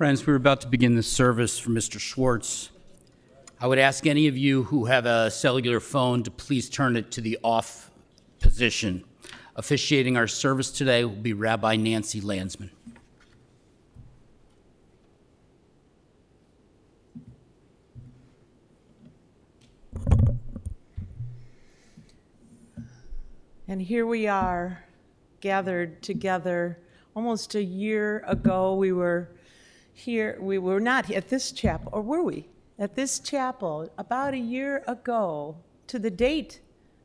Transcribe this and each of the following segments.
Friends, we're about to begin the service for Mr. Schwartz. I would ask any of you who have a cellular phone to please turn it to the off position. Officiating our service today will be Rabbi Nancy Landsman. And here we are, gathered together. Almost a year ago, we were here. We were not at this chapel, or were we? At this chapel, about a year ago, to the date,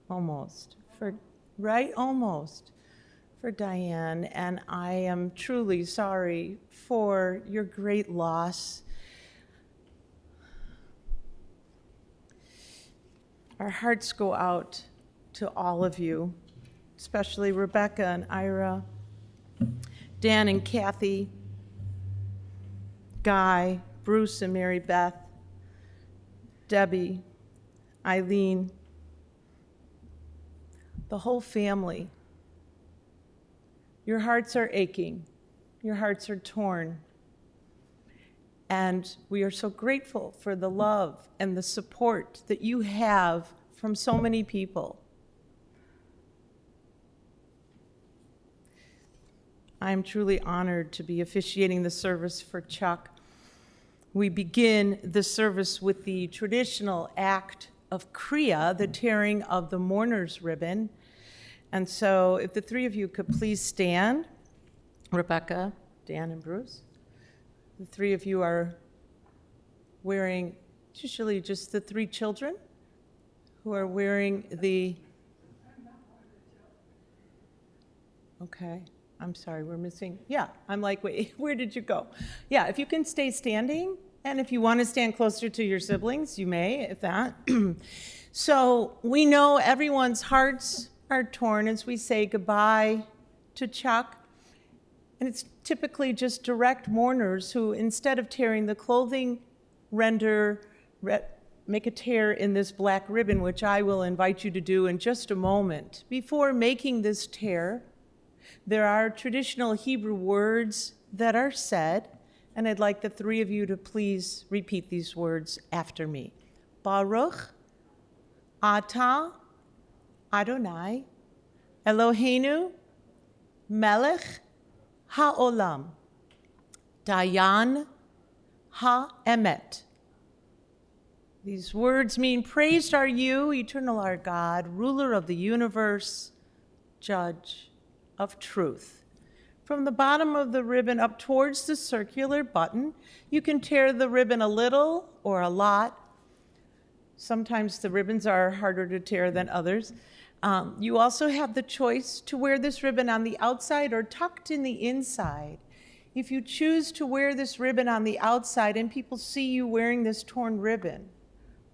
almost, for Diane. And I am truly sorry for your great loss. Our hearts go out to all of you, especially Rebecca and Ira, Dan and Kathy, Guy, Bruce and Mary Beth, Debbie, Eileen, the whole family. Your hearts are aching. Your hearts are torn. And we are so grateful for the love and the support that you have from so many people. I'm truly honored to be officiating the service for Chuck. We begin the service with the traditional act of Kriya, the tearing of the mourner's ribbon. And so if the three of you could please stand, Rebecca, Dan, and Bruce. The three of you are wearing, usually just the three children who are wearing the, okay. I'm sorry, we're missing, yeah, I'm like, wait, where did you go? Yeah, if you can stay standing, and if you want to stand closer to your siblings, you may, if that. So we know everyone's hearts are torn as we say goodbye to Chuck. And it's typically just direct mourners who, instead of tearing the clothing, make a tear in this black ribbon, which I will invite you to do in just a moment. Before making this tear, there are traditional Hebrew words that are said, and I'd like the three of you to please repeat these words after me. Baruch Atah Adonai Eloheinu Melech HaOlam Dayan HaEmet. These words mean, praised are you, eternal our God, ruler of the universe, judge of truth. From the bottom of the ribbon up towards the circular button, you can tear the ribbon a little or a lot. Sometimes the ribbons are harder to tear than others. You also have the choice to wear this ribbon on the outside or tucked in the inside. If you choose to wear this ribbon on the outside and people see you wearing this torn ribbon,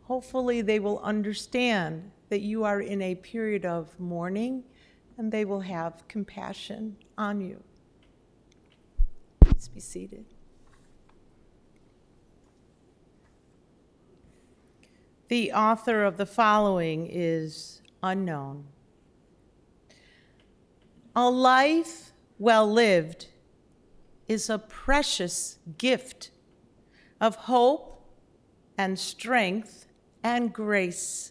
hopefully they will understand that you are in a period of mourning and they will have compassion on you. Please be seated. The author of the following is unknown. A life well lived is a precious gift of hope and strength and grace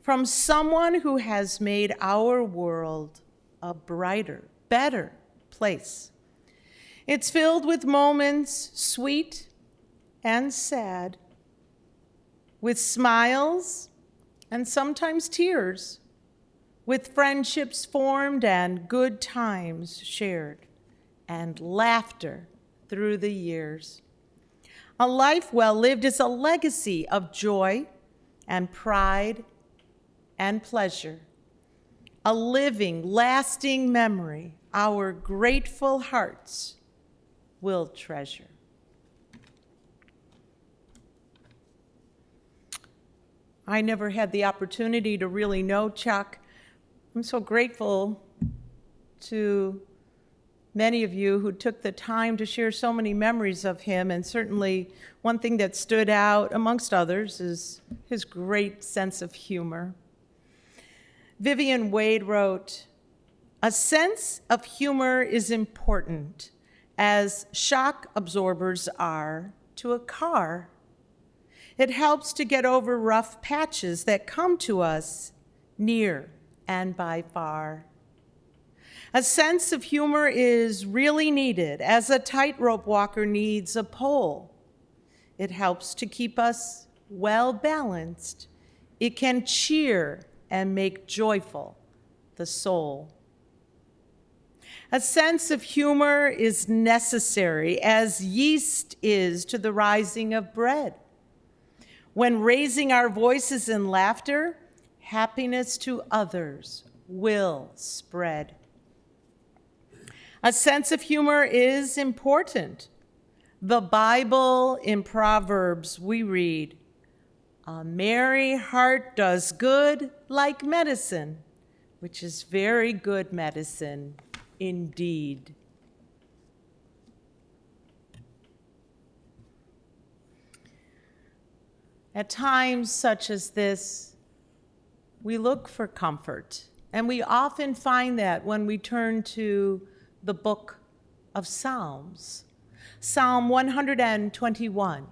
from someone who has made our world a brighter, better place. It's filled with moments sweet and sad, with smiles and sometimes tears, with friendships formed and good times shared, and laughter through the years. A life well lived is a legacy of joy and pride and pleasure, a living, lasting memory our grateful hearts will treasure. I never had the opportunity to really know Chuck. I'm so grateful to many of you who took the time to share so many memories of him, and certainly one thing that stood out amongst others is his great sense of humor. Vivian Wade wrote, "A sense of humor is important as shock absorbers are to a car. It helps to get over rough patches that come to us near and by far. A sense of humor is really needed, as a tightrope walker needs a pole. It helps to keep us well balanced. It can cheer and make joyful the soul. A sense of humor is necessary, as yeast is to the rising of bread. When raising our voices in laughter, happiness to others will spread. A sense of humor is important. The Bible in Proverbs we read, "A merry heart does good like medicine," which is very good medicine indeed. At times such as this, we look for comfort, and we often find that when we turn to the book of Psalms. Psalm 121.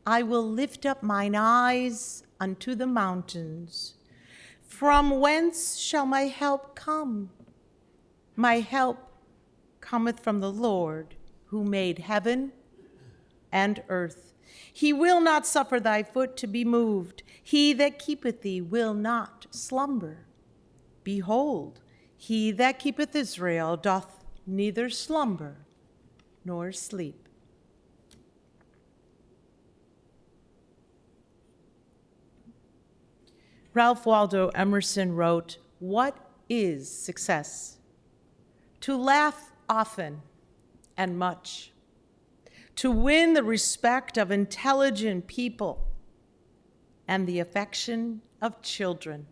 I will lift up mine eyes unto the mountains. From whence shall my help come? My help cometh from the Lord, who made heaven and earth. He will not suffer thy foot to be moved. He that keepeth thee will not slumber. Behold, he that keepeth Israel doth neither slumber nor sleep. Ralph Waldo Emerson wrote, "What is success? To laugh often and much, to win the respect of intelligent people and the affection of children,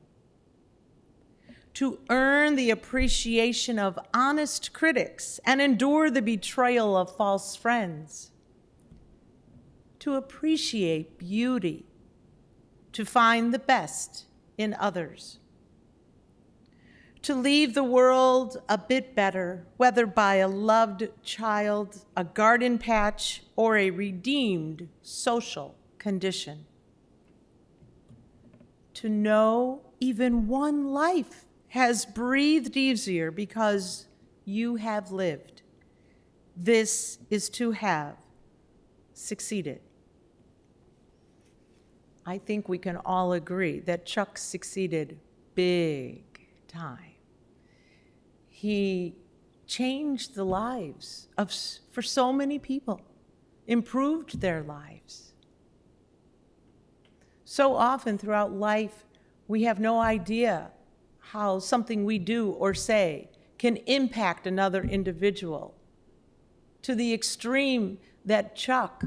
to earn the appreciation of honest critics and endure the betrayal of false friends, to appreciate beauty, to find the best in others, to leave the world a bit better, whether by a loved child, a garden patch, or a redeemed social condition. To know even one life has breathed easier because you have lived. This is to have succeeded." I think we can all agree that Chuck succeeded big time. He changed the lives for so many people, improved their lives. So often throughout life, we have no idea how something we do or say can impact another individual, to the extreme that Chuck,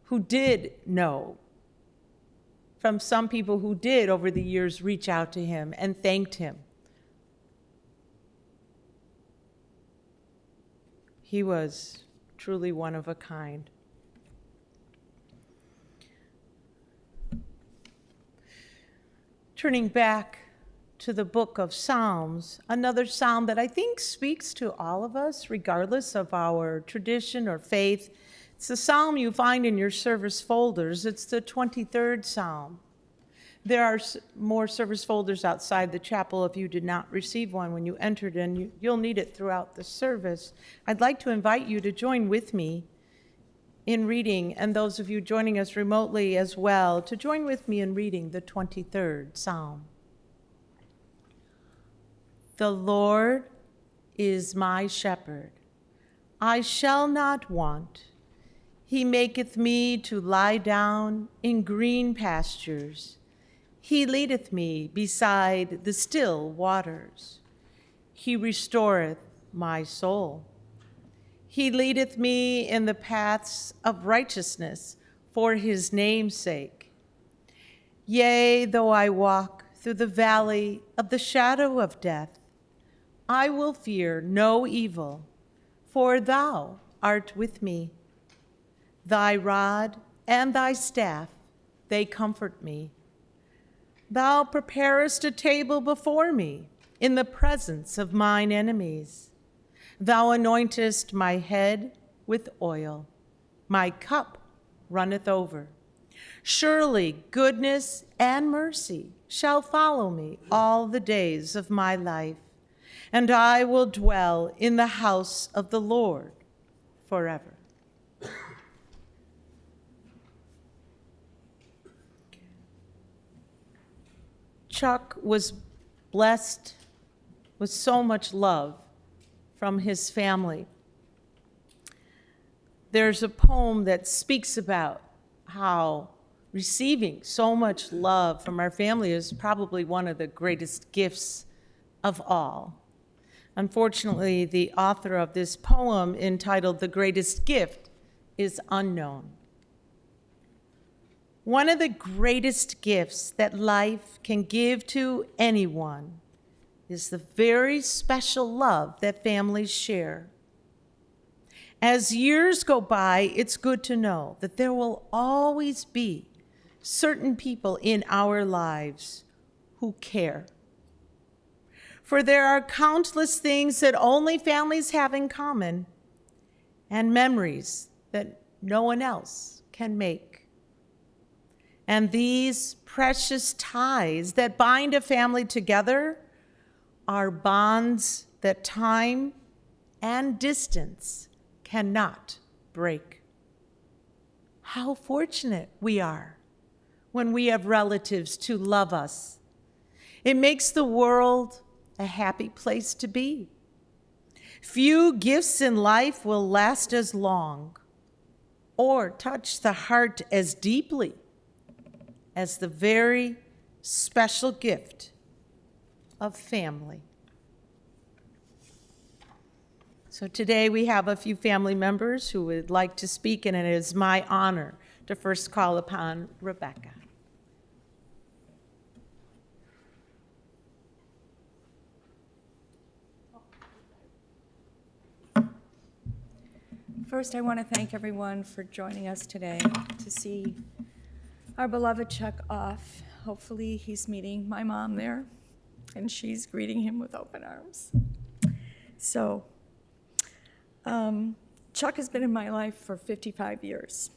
who did know, from some people who did over the years reach out to him and thanked him. He was truly one of a kind. Turning back to the book of Psalms, another psalm that I think speaks to all of us, regardless of our tradition or faith. It's the psalm you find in your service folders. It's the 23rd Psalm. There are more service folders outside the chapel if you did not receive one when you entered, and you'll need it throughout the service. I'd like to invite you to join with me in reading, and those of you joining us remotely as well, to join with me in reading the 23rd Psalm. The Lord is my shepherd. I shall not want. He maketh me to lie down in green pastures. He leadeth me beside the still waters. He restoreth my soul. He leadeth me in the paths of righteousness for his name's sake. Yea, though I walk through the valley of the shadow of death, I will fear no evil, for thou art with me. Thy rod and thy staff, they comfort me. Thou preparest a table before me in the presence of mine enemies. Thou anointest my head with oil. My cup runneth over. Surely goodness and mercy shall follow me all the days of my life, and I will dwell in the house of the Lord forever. Chuck was blessed with so much love from his family. There's a poem that speaks about how receiving so much love from our family is probably one of the greatest gifts of all. Unfortunately, the author of this poem, entitled The Greatest Gift, is unknown. One of the greatest gifts that life can give to anyone is the very special love that families share. As years go by, it's good to know that there will always be certain people in our lives who care. For there are countless things that only families have in common and memories that no one else can make. And these precious ties that bind a family together are bonds that time and distance cannot break. How fortunate we are when we have relatives to love us. It makes the world a happy place to be. Few gifts in life will last as long or touch the heart as deeply as the very special gift of family. So today we have a few family members who would like to speak, and it is my honor to first call upon Rebecca. First, I want to thank everyone for joining us today to see our beloved Chuck off. Hopefully he's meeting my mom there, and she's greeting him with open arms. So, Chuck has been in my life for 55 years.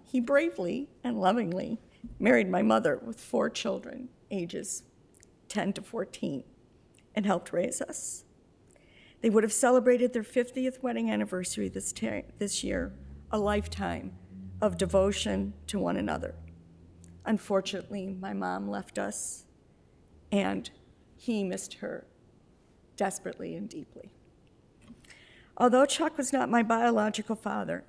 He bravely and lovingly married my mother with 4 children, ages 10 to 14, and helped raise us. They would have celebrated their 50th wedding anniversary this year, a lifetime of devotion to one another. Unfortunately, my mom left us, and he missed her desperately and deeply. Although Chuck was not my biological father,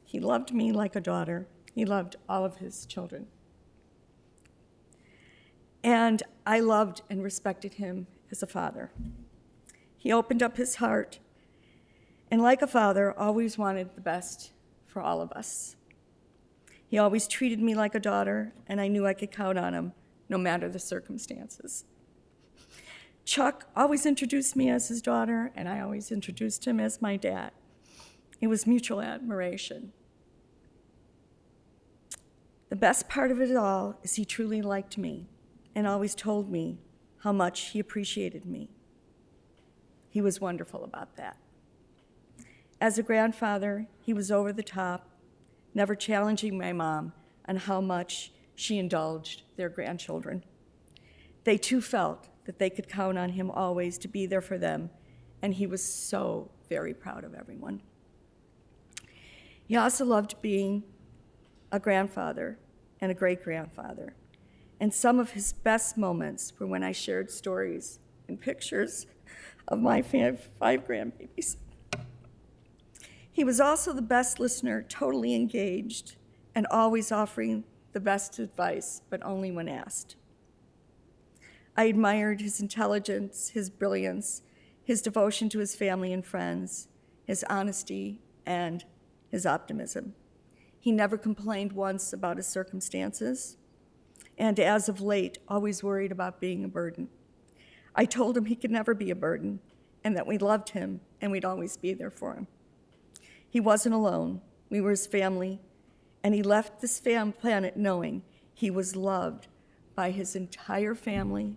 he loved me like a daughter. He loved all of his children. And I loved and respected him as a father. He opened up his heart, and like a father, always wanted the best for all of us. He always treated me like a daughter, and I knew I could count on him no matter the circumstances. Chuck always introduced me as his daughter, and I always introduced him as my dad. It was mutual admiration. The best part of it all is he truly liked me and always told me how much he appreciated me. He was wonderful about that. As a grandfather, he was over the top, never challenging my mom on how much she indulged their grandchildren. They too felt that they could count on him always to be there for them, and he was so very proud of everyone. He also loved being a grandfather and a great-grandfather, and some of his best moments were when I shared stories and pictures of my 5 grandbabies. He was also the best listener, totally engaged, and always offering the best advice, but only when asked. I admired his intelligence, his brilliance, his devotion to his family and friends, his honesty, and his optimism. He never complained once about his circumstances, and as of late, always worried about being a burden. I told him he could never be a burden, and that we loved him, and we'd always be there for him. He wasn't alone. We were his family, and he left this planet knowing he was loved by his entire family,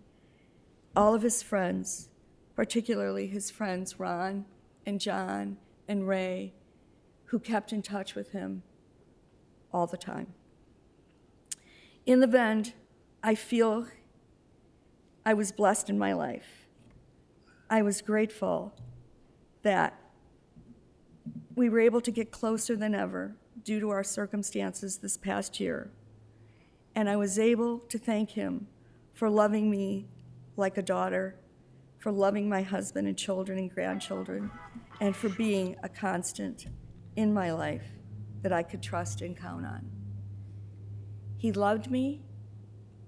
all of his friends, particularly his friends Ron and John and Ray, who kept in touch with him all the time. In the end, I feel I was blessed in my life. I was grateful that we were able to get closer than ever due to our circumstances this past year. And I was able to thank him for loving me like a daughter, for loving my husband and children and grandchildren, and for being a constant in my life that I could trust and count on. He loved me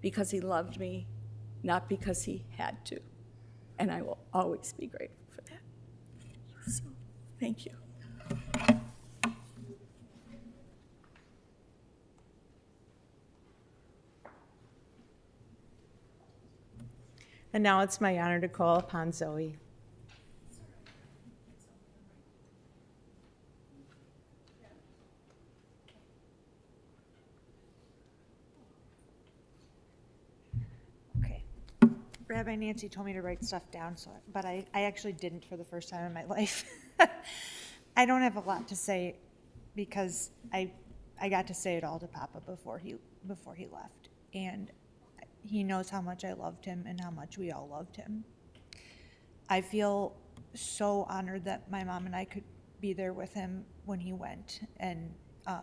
because he loved me, not because he had to. And I will always be grateful for that. So, thank you. And now it's my honor to call upon Zoe. Okay. Rabbi Nancy told me to write stuff down, but I actually didn't for the first time in my life. I don't have a lot to say because I got to say it all to Papa before he left, and he knows how much I loved him and how much we all loved him. I feel so honored that my mom and I could be there with him when he went, and I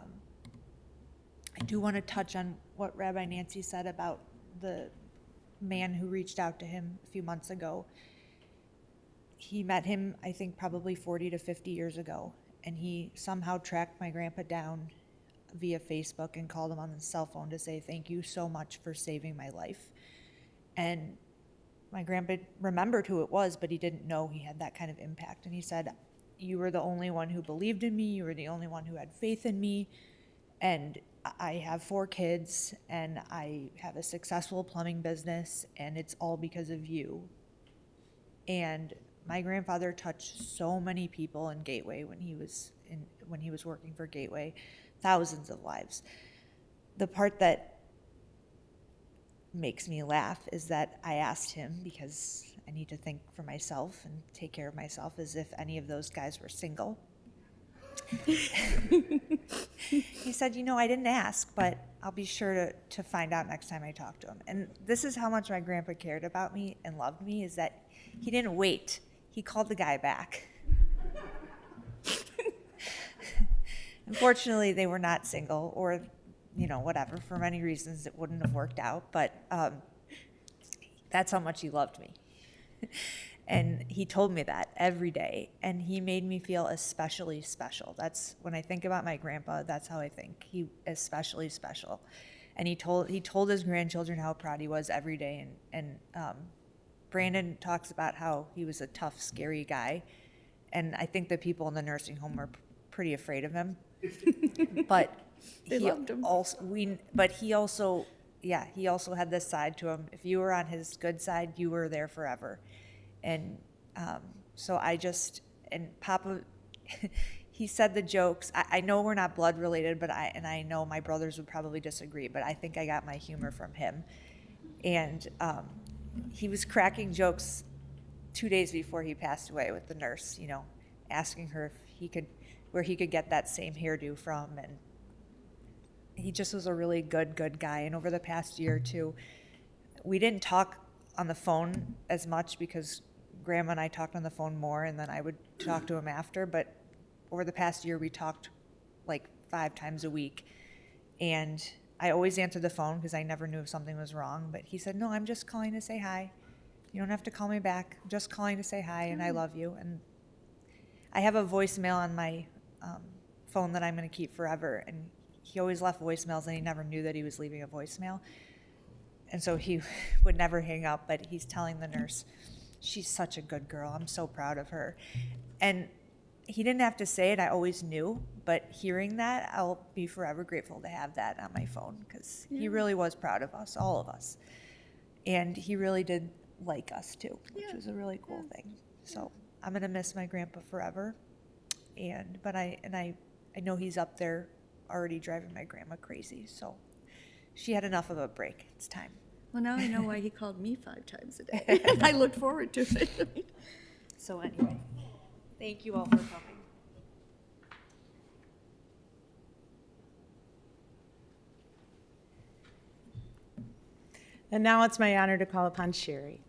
do want to touch on what Rabbi Nancy said about the man who reached out to him a few months ago. He met him, I think, probably 40 to 50 years ago, and he somehow tracked my grandpa down via Facebook and called him on his cell phone to say thank you so much for saving my life. And my grandpa remembered who it was, but he didn't know he had that kind of impact. And he said, you were the only one who believed in me, you were the only one who had faith in me, and I have 4 kids, and I have a successful plumbing business, and it's all because of you. And my grandfather touched so many people in Gateway when he was working for Gateway, thousands of lives. The part that makes me laugh is that I asked him, because I need to think for myself and take care of myself, as if any of those guys were single. He said, I didn't ask, but I'll be sure to find out next time I talk to him. And this is how much my grandpa cared about me and loved me, is that he didn't wait. He called the guy back. Unfortunately, they were not single, or, whatever. For many reasons, it wouldn't have worked out. But that's how much he loved me. And he told me that every day. And he made me feel especially special. That's when I think about my grandpa, that's how I think. He especially special. And he told his grandchildren how proud he was every day. And Brandon talks about how he was a tough, scary guy. And I think the people in the nursing home were pretty afraid of him. But They loved him. He also had this side to him. If you were on his good side, you were there forever. And so Papa, he said the jokes. I know we're not blood related, but I know my brothers would probably disagree, but I think I got my humor from him. And he was cracking jokes 2 days before he passed away with the nurse, asking her where he could get that same hairdo from. And he just was a really good guy. And over the past year or two, we didn't talk on the phone as much because Grandma and I talked on the phone more, and then I would talk to him after. But over the past year, we talked like 5 times a week. And I always answered the phone because I never knew if something was wrong. But he said, no, I'm just calling to say hi. You don't have to call me back. I'm just calling to say hi, and I love you. And I have a voicemail on my phone that I'm going to keep forever. And he always left voicemails, and he never knew that he was leaving a voicemail. And so he would never hang up, but he's telling the nurse, she's such a good girl. I'm so proud of her. And he didn't have to say it. I always knew. But hearing that, I'll be forever grateful to have that on my phone, because he really was proud of us, all of us. And he really did like us too, which was a really cool thing. So I'm going to miss my grandpa forever. But I know he's up there already driving my grandma crazy. So she had enough of a break. It's time. Well, now I know why he called me 5 times a day. I look forward to it. So anyway, thank you all for coming. And now it's my honor to call upon Sherry.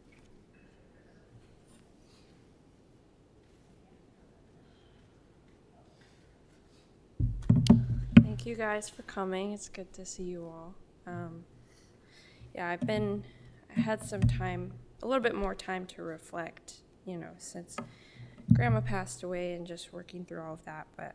Thank you guys for coming. It's good to see you all. I had some time, a little bit more time to reflect, since Grandma passed away and just working through all of that. But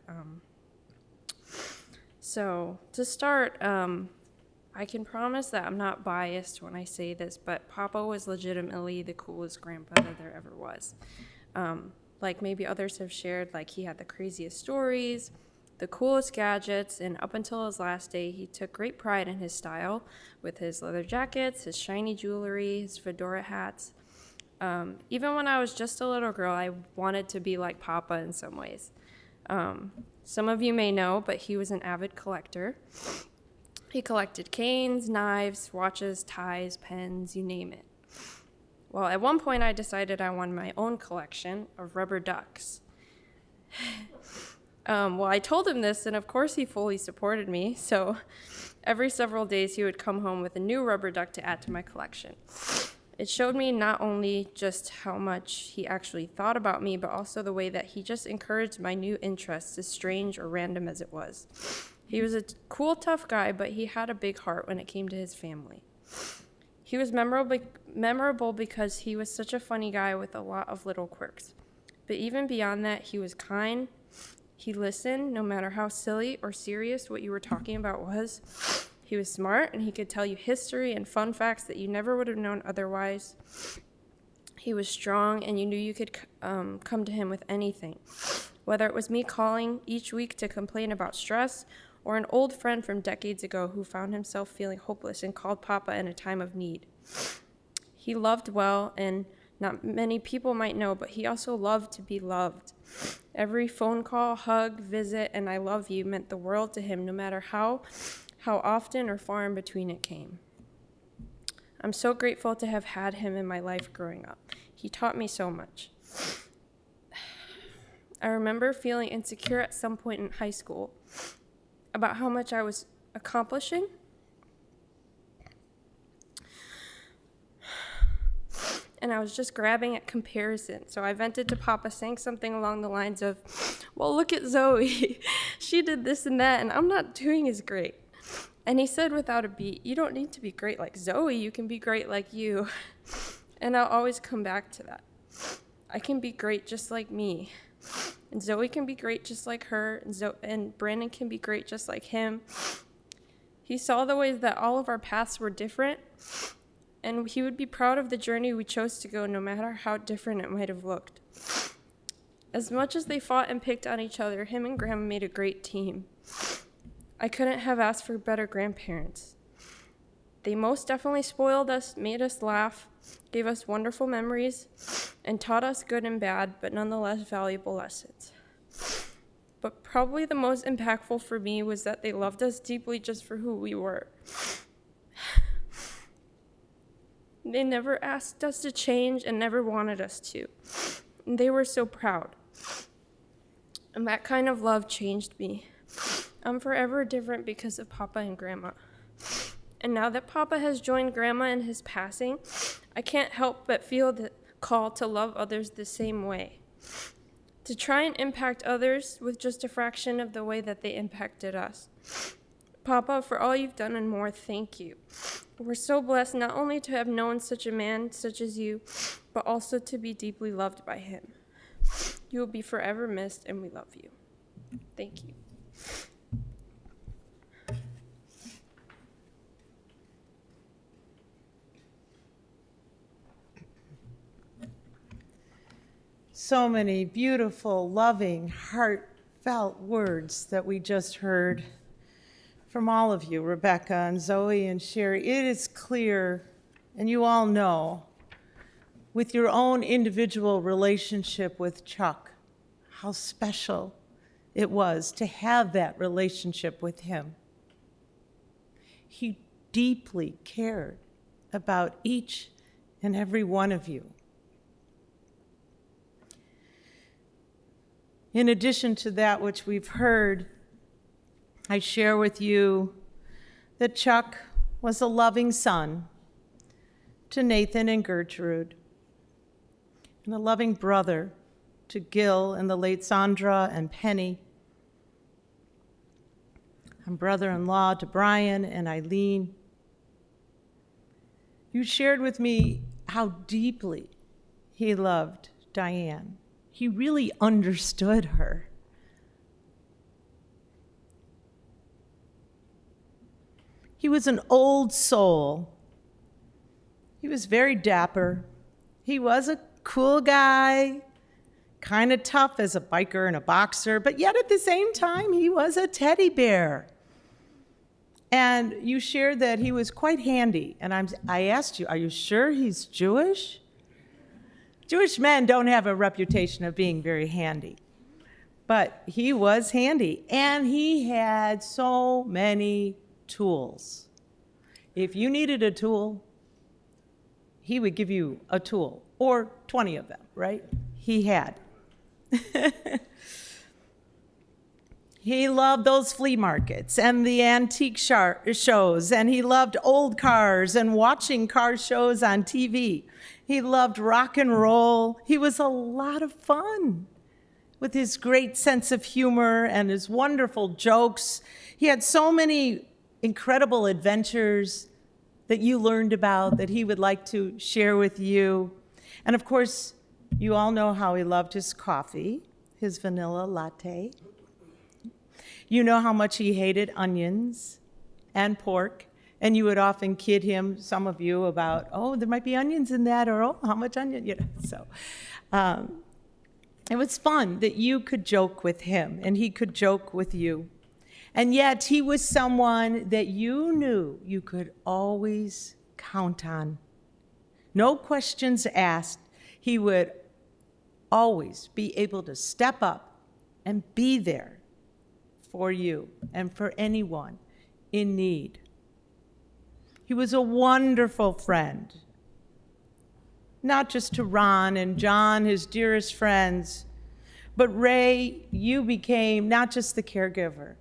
so to start, I can promise that I'm not biased when I say this, but Papa was legitimately the coolest grandpa that there ever was. Like maybe others have shared, like he had the craziest stories, the coolest gadgets, and up until his last day, he took great pride in his style with his leather jackets, his shiny jewelry, his fedora hats. Even when I was just a little girl, I wanted to be like Papa in some ways. Some of you may know, but he was an avid collector. He collected canes, knives, watches, ties, pens, you name it. Well, at one point I decided I wanted my own collection of rubber ducks. I told him this, and of course he fully supported me, so every several days he would come home with a new rubber duck to add to my collection. It showed me not only just how much he actually thought about me, but also the way that he just encouraged my new interests, as strange or random as it was. He was a cool, tough guy, but he had a big heart when it came to his family. He was memorable because he was such a funny guy with a lot of little quirks. But even beyond that, he was kind. He listened, no matter how silly or serious what you were talking about was. He was smart, and he could tell you history and fun facts that you never would have known otherwise. He was strong, and you knew you could come to him with anything. Whether it was me calling each week to complain about stress, or an old friend from decades ago who found himself feeling hopeless and called Papa in a time of need. He loved well, and not many people might know, but he also loved to be loved. Every phone call, hug, visit, and I love you meant the world to him, no matter how often or far in between it came. I'm so grateful to have had him in my life growing up. He taught me so much. I remember feeling insecure at some point in high school about how much I was accomplishing. And I was just grabbing at comparison. So I vented to Papa, saying something along the lines of, well, look at Zoe. She did this and that, and I'm not doing as great. And he said without a beat, you don't need to be great like Zoe. You can be great like you. And I'll always come back to that. I can be great just like me. And Zoe can be great just like her. And Brandon can be great just like him. He saw the ways that all of our paths were different. And he would be proud of the journey we chose to go, no matter how different it might have looked. As much as they fought and picked on each other, him and Grandma made a great team. I couldn't have asked for better grandparents. They most definitely spoiled us, made us laugh, gave us wonderful memories, and taught us good and bad, but nonetheless valuable lessons. But probably the most impactful for me was that they loved us deeply just for who we were. They never asked us to change and never wanted us to. And they were so proud. And that kind of love changed me. I'm forever different because of Papa and Grandma. And now that Papa has joined Grandma in his passing, I can't help but feel the call to love others the same way. To try and impact others with just a fraction of the way that they impacted us. Papa, for all you've done and more, thank you. We're so blessed not only to have known such a man such as you, but also to be deeply loved by him. You will be forever missed, and we love you. Thank you. So many beautiful, loving, heartfelt words that we just heard from all of you, Rebecca and Zoe and Sherry. It is clear, and you all know, with your own individual relationship with Chuck, how special it was to have that relationship with him. He deeply cared about each and every one of you. In addition to that which we've heard, I share with you that Chuck was a loving son to Nathan and Gertrude, and a loving brother to Gil and the late Sandra and Penny, and brother-in-law to Brian and Eileen. You shared with me how deeply he loved Diane. He really understood her. He was an old soul. He was very dapper. He was a cool guy, kind of tough as a biker and a boxer, but yet at the same time, he was a teddy bear. And you shared that he was quite handy. And I asked you, are you sure he's Jewish? Jewish men don't have a reputation of being very handy. But he was handy. And he had so many tools. If you needed a tool, he would give you a tool, or 20 of them, right? He had. He loved those flea markets and the antique shows, and he loved old cars and watching car shows on TV. He loved rock and roll. He was a lot of fun with his great sense of humor and his wonderful jokes. He had so many incredible adventures that you learned about that he would like to share with you. And of course, you all know how he loved his coffee, his vanilla latte. You know how much he hated onions and pork, and you would often kid him, some of you, about, oh, there might be onions in that, or oh, how much onion, you know. So it was fun that you could joke with him, and he could joke with you. And yet he was someone that you knew you could always count on. No questions asked. He would always be able to step up and be there for you and for anyone in need. He was a wonderful friend, not just to Ron and John, his dearest friends, but Ray, you became not just the caregiver,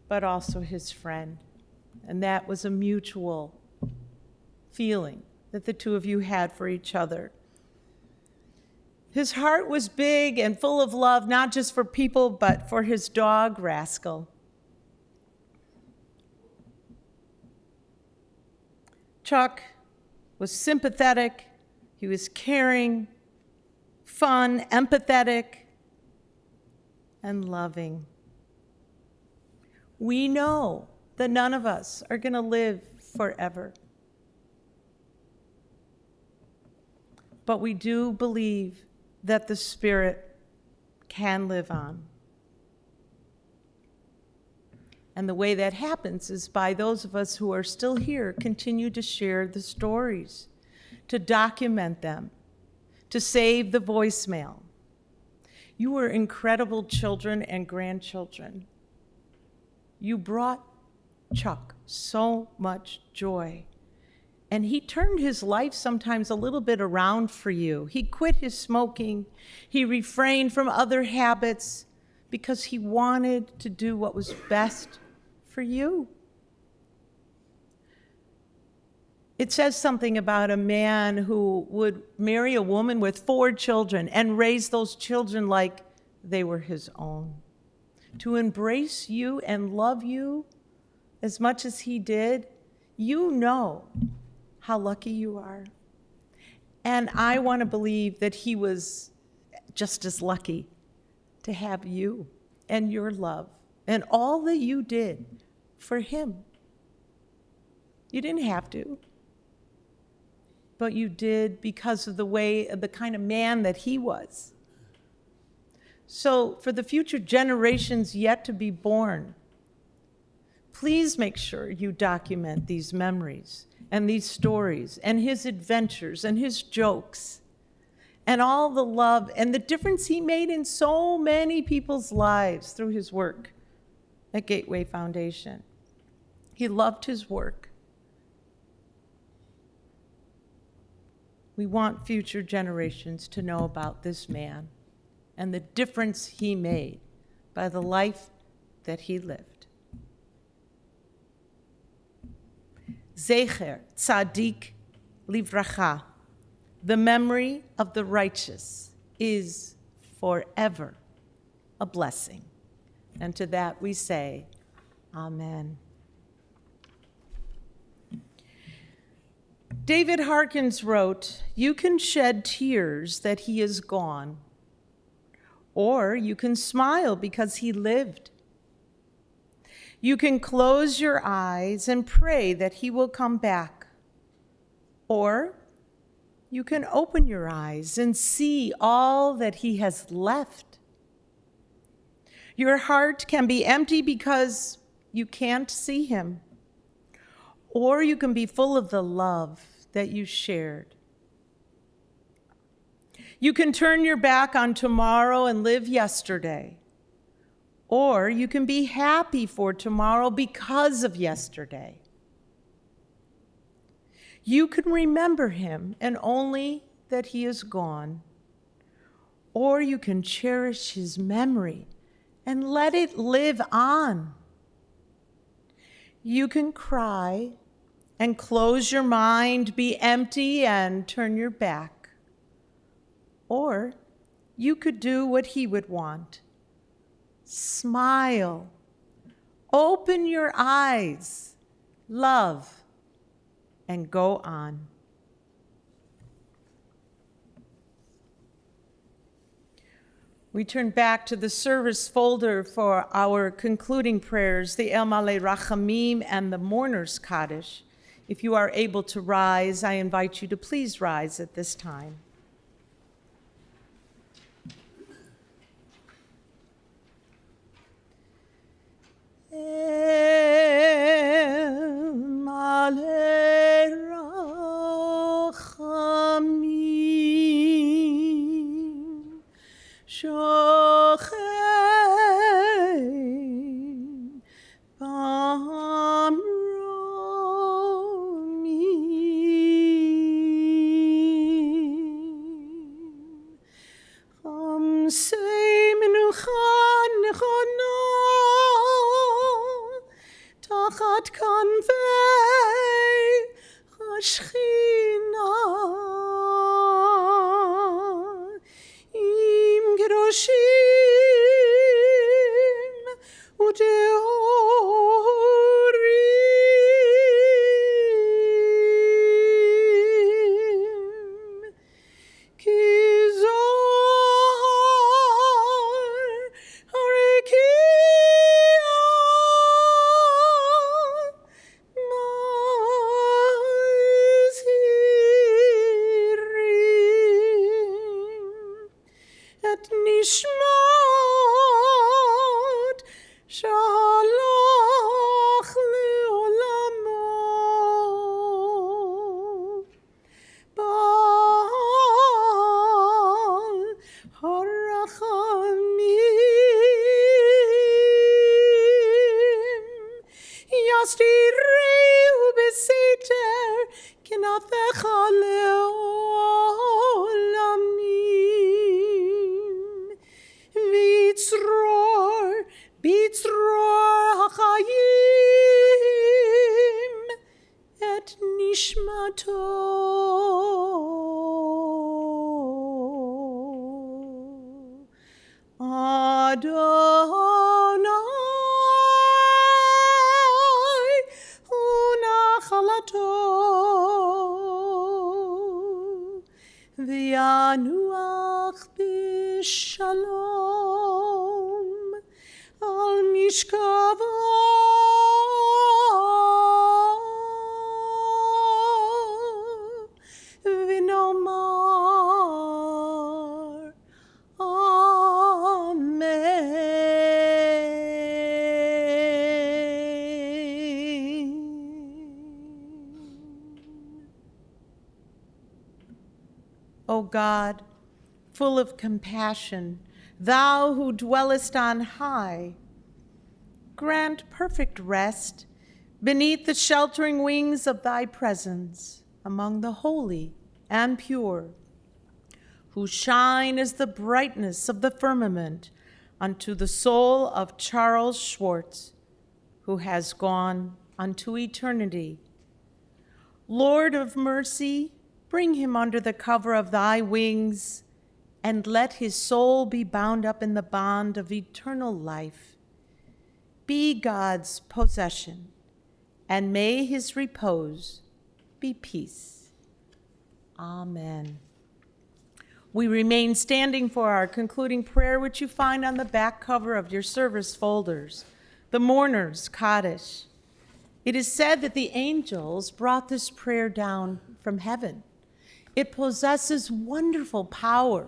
but also his friend. And that was a mutual feeling that the two of you had for each other. His heart was big and full of love, not just for people, but for his dog, Rascal. Chuck was sympathetic, he was caring, fun, empathetic, and loving. We know that none of us are going to live forever. But we do believe that the Spirit can live on. And the way that happens is by those of us who are still here continue to share the stories, to document them, to save the voicemail. You were incredible children and grandchildren. You brought Chuck so much joy. And he turned his life sometimes a little bit around for you. He quit his smoking. He refrained from other habits because he wanted to do what was best for you. It says something about a man who would marry a woman with 4 children and raise those children like they were his own. To embrace you and love you as much as he did, you know how lucky you are. And I want to believe that he was just as lucky to have you and your love and all that you did for him. You didn't have to, but you did because of the kind of man that he was. So for the future generations yet to be born, please make sure you document these memories and these stories and his adventures and his jokes and all the love and the difference he made in so many people's lives through his work at Gateway Foundation. He loved his work. We want future generations to know about this man and the difference he made by the life that he lived. Zecher Tzadik Livracha, the memory of the righteous, is forever a blessing. And to that we say, Amen. David Harkins wrote, "You can shed tears that he is gone, or you can smile because he lived. You can close your eyes and pray that he will come back, or you can open your eyes and see all that he has left. Your heart can be empty because you can't see him, or you can be full of the love that you shared. You can turn your back on tomorrow and live yesterday, or you can be happy for tomorrow because of yesterday. You can remember him and only that he is gone, or you can cherish his memory and let it live on. You can cry and close your mind, be empty and turn your back. Or you could do what he would want. Smile, open your eyes, love, and go on. We turn back to the service folder for our concluding prayers, the El Malei Rachamim and the Mourner's Kaddish. If you are able to rise, I invite you to please rise at this time. El Malei Rachamim Shochein Bamromim Chamsei Menuchan Nechona Tachat Kanvei Hashchina Im Gedoshim Uteorim Ki Zohar Harekia Mazirim Et Nishmat Shalach Leolamo Baal Harachamim Yastireu Beseter Kenafecha Leolamim Vitzror Hachayim Et Nishmato Adonai Unachalato V'yanuach b'shalom al mishkava v'nomar amen. O God, full of compassion, thou who dwellest on high, grant perfect rest beneath the sheltering wings of thy presence among the holy and pure, who shine as the brightness of the firmament unto the soul of Charles Schwartz, who has gone unto eternity. Lord of mercy, bring him under the cover of thy wings, and let his soul be bound up in the bond of eternal life. Be God's possession, and may his repose be peace. Amen. We remain standing for our concluding prayer, which you find on the back cover of your service folders, the Mourner's Kaddish. It is said that the angels brought this prayer down from heaven. It possesses wonderful power.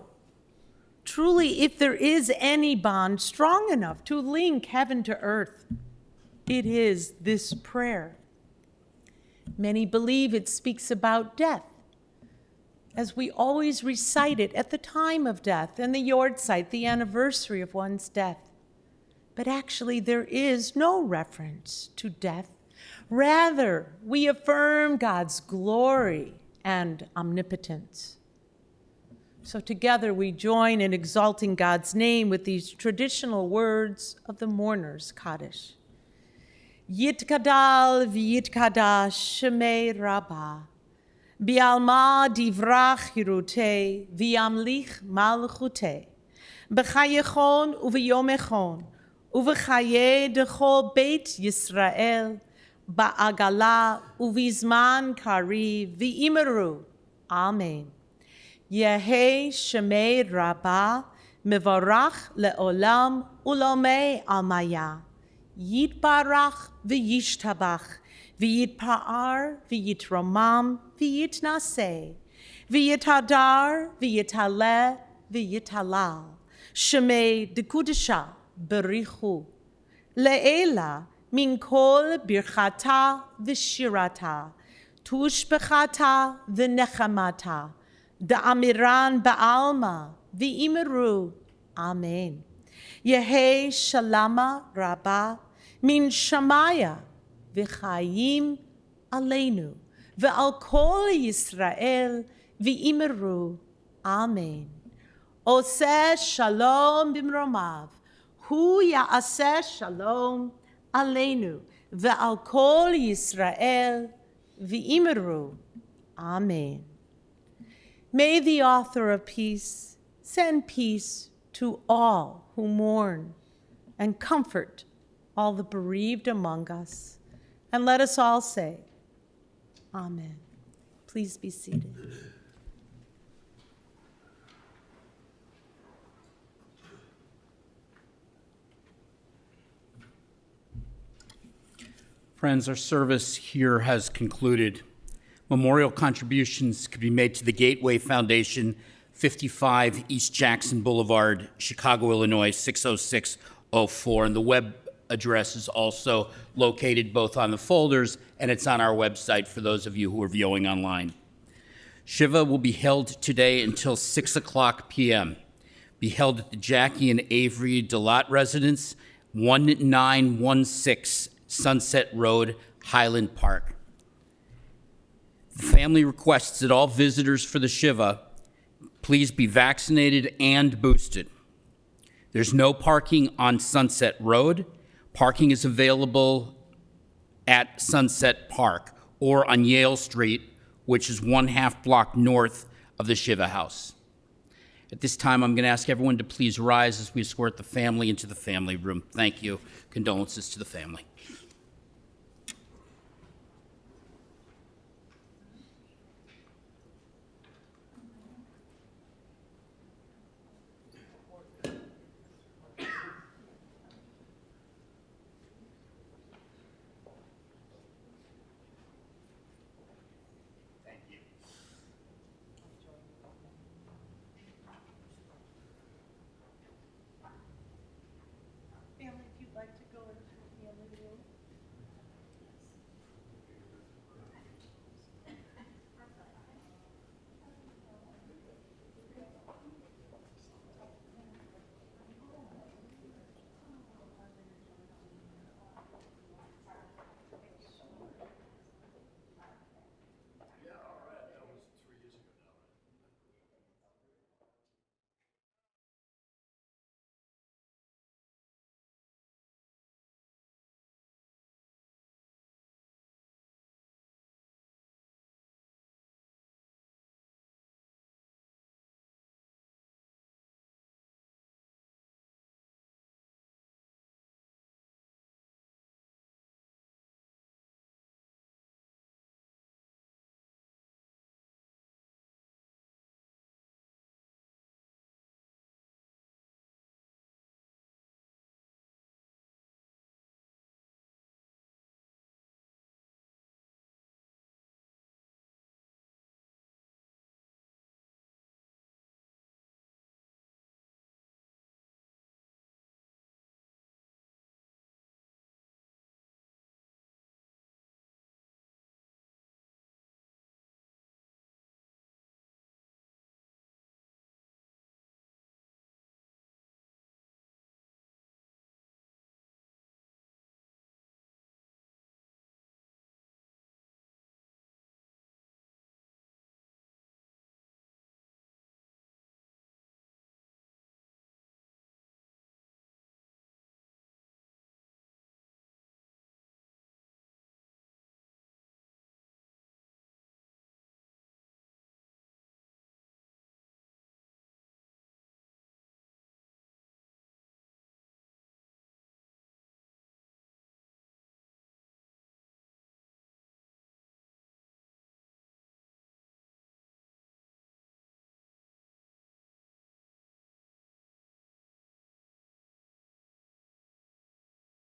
Truly, if there is any bond strong enough to link heaven to earth, it is this prayer. Many believe it speaks about death, as we always recite it at the time of death and the Yortzeit, the anniversary of one's death. But actually, there is no reference to death. Rather, we affirm God's glory and omnipotence. So together we join in exalting God's name with these traditional words of the Mourner's Kaddish. Yitkadal v'yitkadash shemei Rabbah, bi'alma divrach hirutei v'yamlich malchutei, b'chayechon u'v'yomechon, u'v'chaye dechol beit Yisrael, ba'agala u'vizman kari v'imeru. Amen. Yehi Shemei Rabbah, Mevarach le'olam ulomei almaya. Yitbarach v'yishtabach, v'yitpa'ar v'yitromam v'yitnaseh, v'yitadar v'yitaleh v'yitalal. Shemei dekudesha berichu. Le'ela min kol birchata v'shirata, tushbechata v'nechamata. Da'amiran ba'alma v'imeru. Amen. Yehi shalama rabbah min shamaya v'chayim aleinu ve'al kol Yisrael v'imeru. Amen. Oseh shalom bimromav, hu ya'aseh shalom aleinu ve'al kol Yisrael v'imeru. Amen. May the author of peace send peace to all who mourn and comfort all the bereaved among us. And let us all say, Amen. Please be seated. Friends, our service here has concluded. Memorial contributions could be made to the Gateway Foundation, 55 East Jackson Boulevard, Chicago, Illinois, 60604. And the web address is also located both on the folders and it's on our website for those of you who are viewing online. Shiva will be held today until 6 o'clock p.m. Be held at the Jackie and Avery DeLotte residence, 1916 Sunset Road, Highland Park. The family requests that all visitors for the Shiva please be vaccinated and boosted. There's no parking on Sunset Road. Parking is available at Sunset Park or on Yale Street, which is 1/2 block north of the Shiva House. At this time, I'm going to ask everyone to please rise as we escort the family into the family room. Thank you. Condolences to the family.